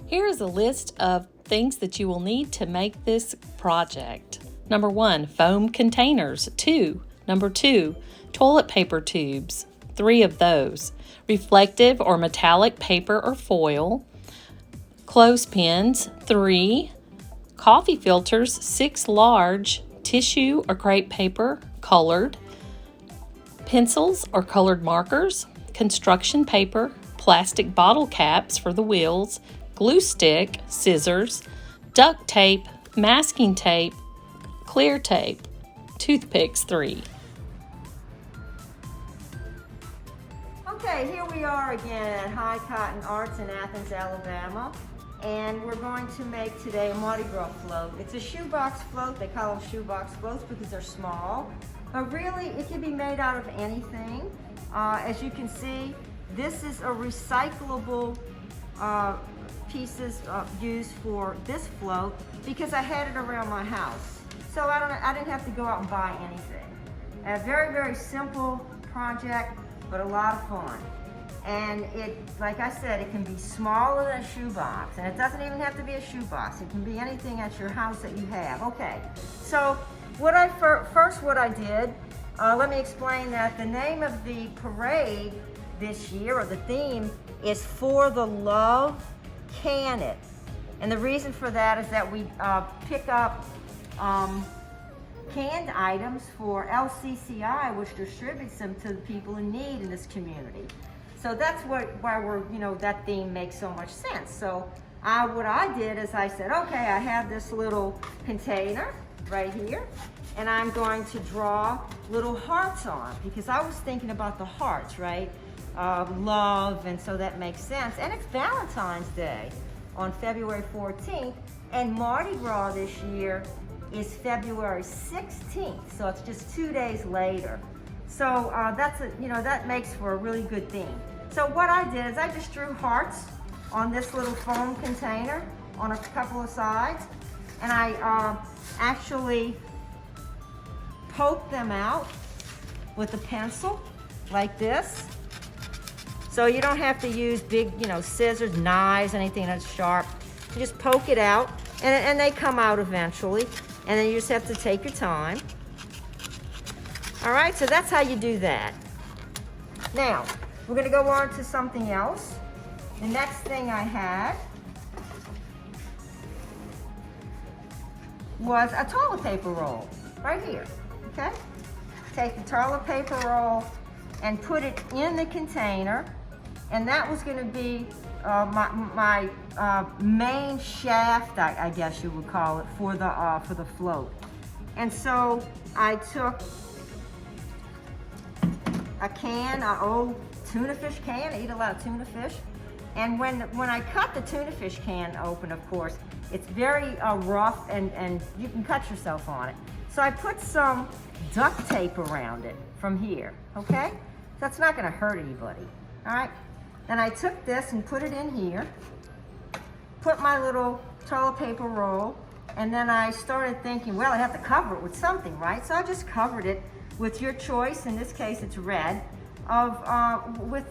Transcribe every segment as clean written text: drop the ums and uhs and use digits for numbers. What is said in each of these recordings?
Here is a list of things that you will need to make this project. Number 1, foam containers. Number 2, toilet paper tubes. 3 of those. Reflective or metallic paper or foil. Clothespins. 3. Coffee filters. 6 large. Tissue or crepe paper, colored. Pencils or colored markers. Construction paper. Plastic bottle caps for the wheels. Glue stick, scissors, duct tape, masking tape, clear tape, toothpicks 3. Okay, here we are again at High Cotton Arts in Athens, Alabama, and we're going to make today a Mardi Gras float. It's a shoebox float. They call them shoebox floats because they're small, but really it can be made out of anything. As you can see, this is a recyclable pieces used for this float because I had it around my house. So I didn't have to go out and buy anything. A very, very simple project, but a lot of fun. And it, like I said, it can be smaller than a shoebox, and it doesn't even have to be a shoebox. It can be anything at your house that you have. Okay, so what I did, let me explain that the name of the parade this year, or the theme, is For the Love, Can It. And the reason for that is that we pick up canned items for LCCI, which distributes them to the people in need in this community. So that's why we're, that theme makes so much sense. So what I did is I said, okay, I have this little container right here, and I'm going to draw little hearts on, because I was thinking about the hearts, right? Love, and so that makes sense. And it's Valentine's Day on February 14th, and Mardi Gras this year is February 16th, so it's just 2 days later. So that makes for a really good theme. So what I did is I just drew hearts on this little foam container on a couple of sides, and I actually poked them out with a pencil like this. So you don't have to use big, scissors, knives, anything that's sharp. You just poke it out, and they come out eventually. And then you just have to take your time. All right, so that's how you do that. Now, we're gonna go on to something else. The next thing I had was a toilet paper roll, right here, okay? Take the toilet paper roll and put it in the container, and that was gonna be my main shaft, I guess you would call it, for the float. And so I took a can, an old tuna fish can. I eat a lot of tuna fish. And when I cut the tuna fish can open, of course, it's very rough, and you can cut yourself on it. So I put some duct tape around it from here, okay? That's not gonna hurt anybody, all right? Then I took this and put it in here, put my little toilet paper roll, and then I started thinking, well, I have to cover it with something, right? So I just covered it with your choice. In this case, it's red, with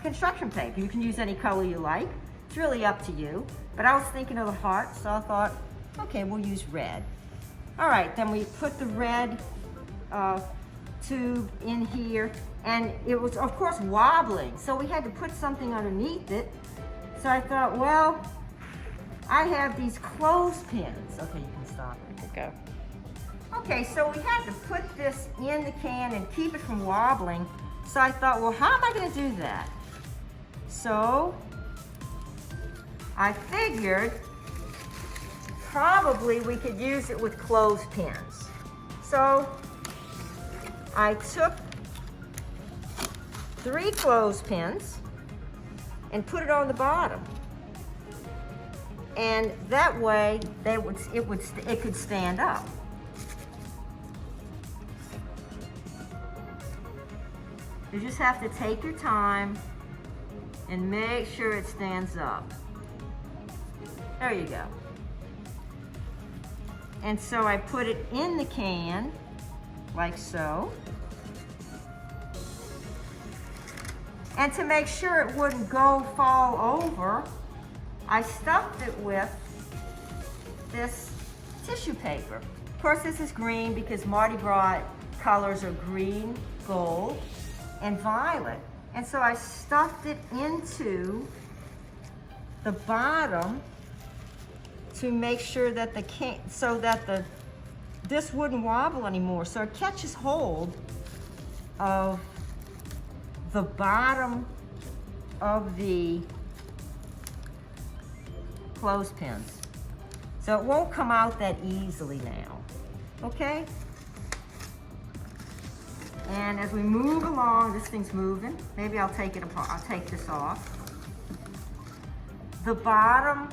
construction paper. You can use any color you like. It's really up to you. But I was thinking of the heart, so I thought, okay, we'll use red. All right, then we put the red tube in here, and it was, of course, wobbling, so we had to put something underneath it. So I thought, well, I have these clothespins. Okay, you can stop it. Go. Okay, so we had to put this in the can and keep it from wobbling. So I thought, well, how am I going to do that? So I figured probably we could use it with clothespins. So I took 3 clothespins and put it on the bottom, and that way it could stand up. You just have to take your time and make sure it stands up. There you go. And so I put it in the can like so. And to make sure it wouldn't fall over, I stuffed it with this tissue paper. Of course, this is green because Mardi Gras colors are green, gold, and violet. And so I stuffed it into the bottom to make sure that this wouldn't wobble anymore. So it catches hold of the bottom of the clothespins. So it won't come out that easily now, okay? And as we move along, this thing's moving. Maybe I'll take it apart. I'll take this off. The bottom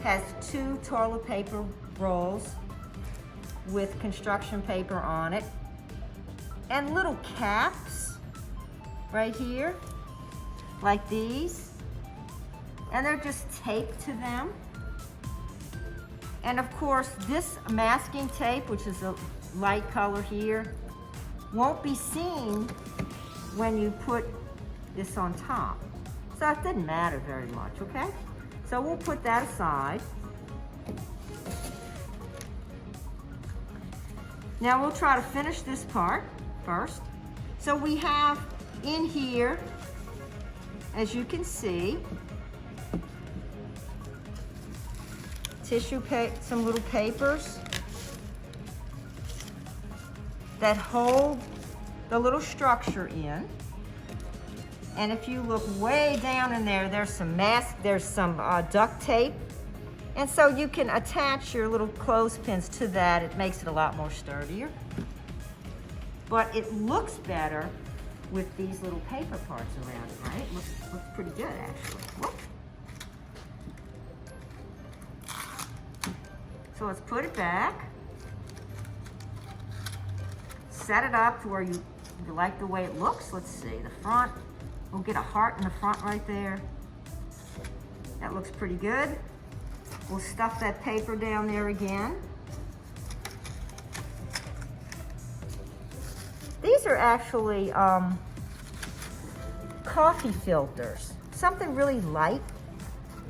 has 2 toilet paper rolls with construction paper on it and little caps right here, like these. And they're just taped to them. And of course, this masking tape, which is a light color here, won't be seen when you put this on top. So it didn't matter very much, okay? So we'll put that aside. Now we'll try to finish this part first. So we have in here, as you can see, some little papers that hold the little structure in. And if you look way down in there, there's some duct tape. And so you can attach your little clothespins to that. It makes it a lot more sturdier. But it looks better with these little paper parts around it, right? It looks pretty good, actually. Whoop. So let's put it back. Set it up to where you like the way it looks. Let's see, the front. We'll get a heart in the front right there. That looks pretty good. We'll stuff that paper down there again. These are actually coffee filters. Something really light,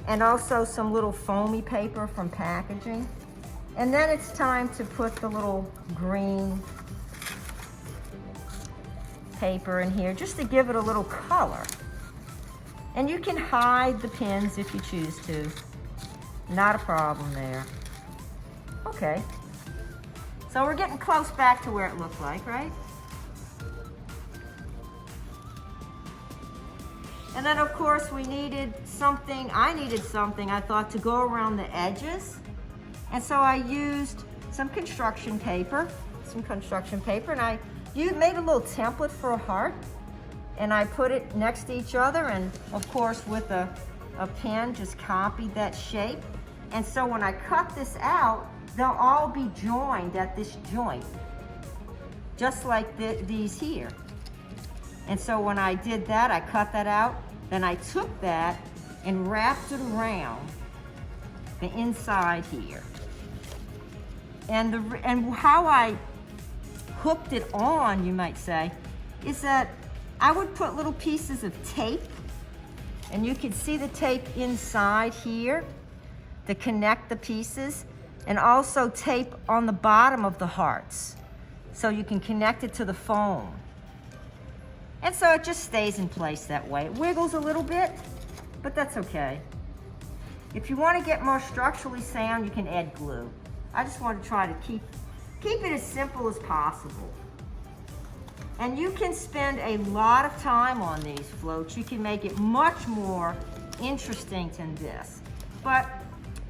and also some little foamy paper from packaging. And then it's time to put the little green paper in here just to give it a little color. And you can hide the pins if you choose to. Not a problem there. Okay. So we're getting close back to where it looked like, right? And then of course I needed something I thought to go around the edges. And so I used some construction paper, and I made a little template for a heart, and I put it next to each other, and of course with a pen just copied that shape. And so when I cut this out, they'll all be joined at this joint, just like these here. And so when I did that, I cut that out, then I took that and wrapped it around the inside here. And how I hooked it on, you might say, is that I would put little pieces of tape, and you can see the tape inside here to connect the pieces, and also tape on the bottom of the hearts so you can connect it to the foam. And so it just stays in place that way. It wiggles a little bit, but that's okay. If you want to get more structurally sound, you can add glue. I just want to try to keep it as simple as possible. And you can spend a lot of time on these floats. You can make it much more interesting than this. But,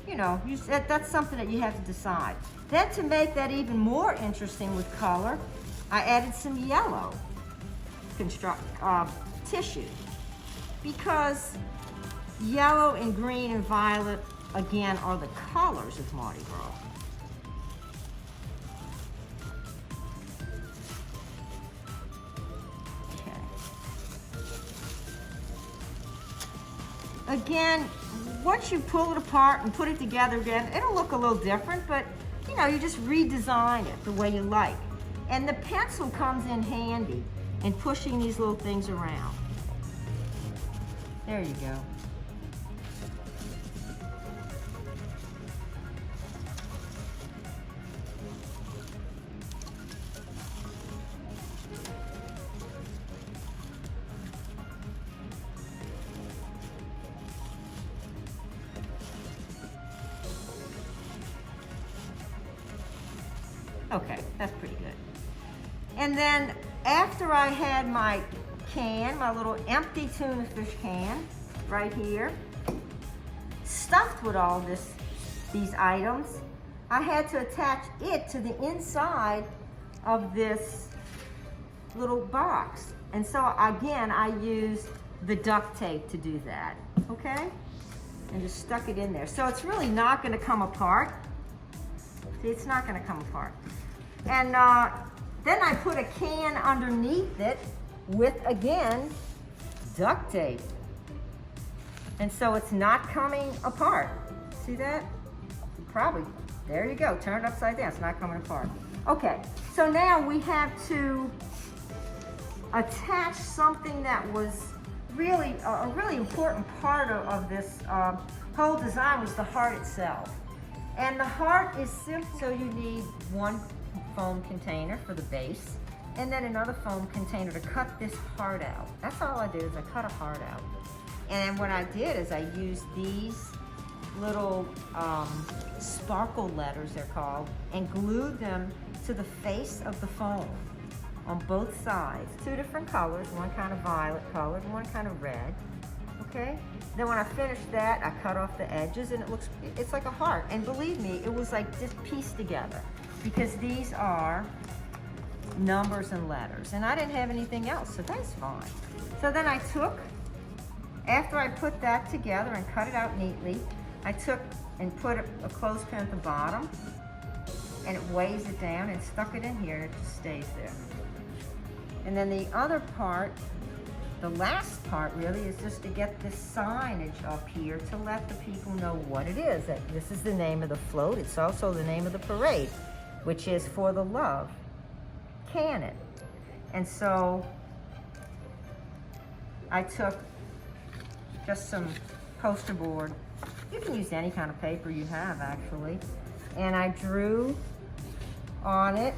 you know, that's something that you have to decide. Then to make that even more interesting with color, I added some yellow tissue. Because yellow and green and violet, again, are the colors of Mardi Gras. Again, once you pull it apart and put it together again, it'll look a little different, but you know, you just redesign it the way you like. And the pencil comes in handy in pushing these little things around. There you go. Okay, that's pretty good. And then after I had my can, my little empty tuna fish can right here, stuffed with all these items, I had to attach it to the inside of this little box. And so again, I used the duct tape to do that, okay? And just stuck it in there. So it's really not gonna come apart. See, it's not gonna come apart. And then I put a can underneath it with, again, duct tape. And so it's not coming apart. See that? Probably, there you go, turn it upside down, it's not coming apart. Okay, so now we have to attach something that was really, a really important part of this whole design was the heart itself. And the heart is simple, so you need one foam container for the base, and then another foam container to cut this heart out. That's all I did, is I cut a heart out. And what I did is I used these little sparkle letters, they're called, and glued them to the face of the foam on both sides. Two different colors, one kind of violet colored and one kind of red, okay? Then when I finished that, I cut off the edges and it's like a heart. And believe me, it was like just pieced together because these are numbers and letters. And I didn't have anything else, so that's fine. So then I took, after I put that together and cut it out neatly, I took and put a clothespin at the bottom and it weighs it down and stuck it in here and it just stays there. And then the other part, the last part really, is just to get this signage up here to let the people know what it is. That this is the name of the float. It's also the name of the parade, which is For the Love Cannon. And so I took just some poster board. You can use any kind of paper you have, actually. And I drew on it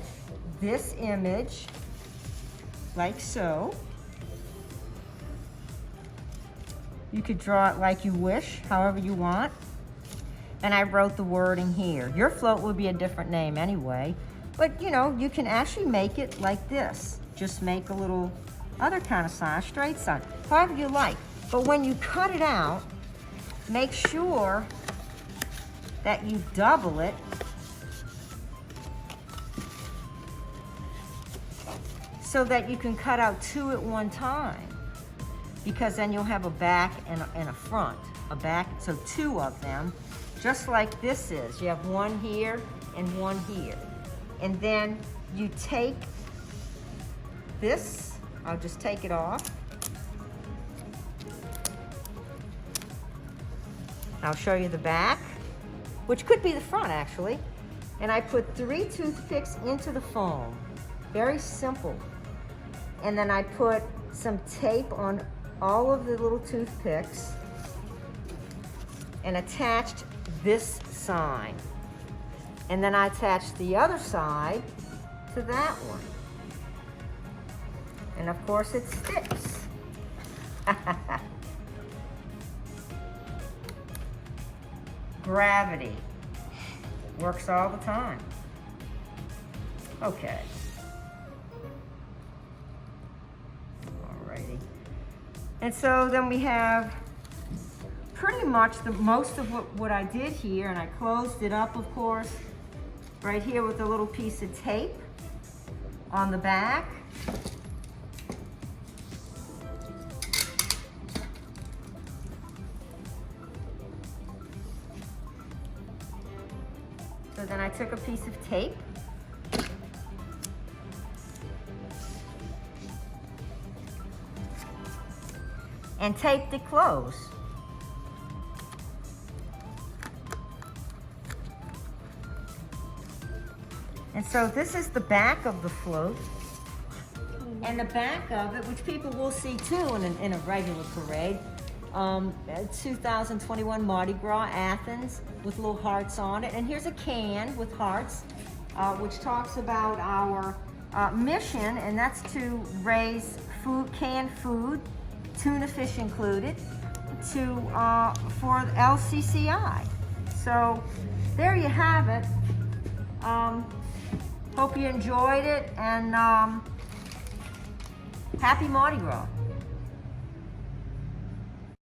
this image, like so. You could draw it like you wish, however you want. And I wrote the wording here. Your float would be a different name anyway, but you know, you can actually make it like this. Just make a little other kind of sign, straight sign, however you like. But when you cut it out, make sure that you double it so that you can cut out two at one time, because then you'll have a back and a front, a back, so two of them, just like this is. You have one here and one here. And then you take this, I'll just take it off. I'll show you the back, which could be the front actually. And I put 3 toothpicks into the foam, very simple. And then I put some tape on all of the little toothpicks and attached this sign. And then I attached the other side to that one. And of course it sticks. Gravity works all the time. Okay. Alrighty. And so then we have pretty much most of what I did here, and I closed it up, of course, right here with a little piece of tape on the back. So then I took a piece of tape and taped it closed. And so this is the back of the float. And the back of it, which people will see too in a regular parade, 2021 Mardi Gras Athens with little hearts on it. And here's a can with hearts, which talks about our mission, and that's to raise food, canned food, tuna fish included, for LCCI. So there you have it. Hope you enjoyed it, and happy Mardi Gras.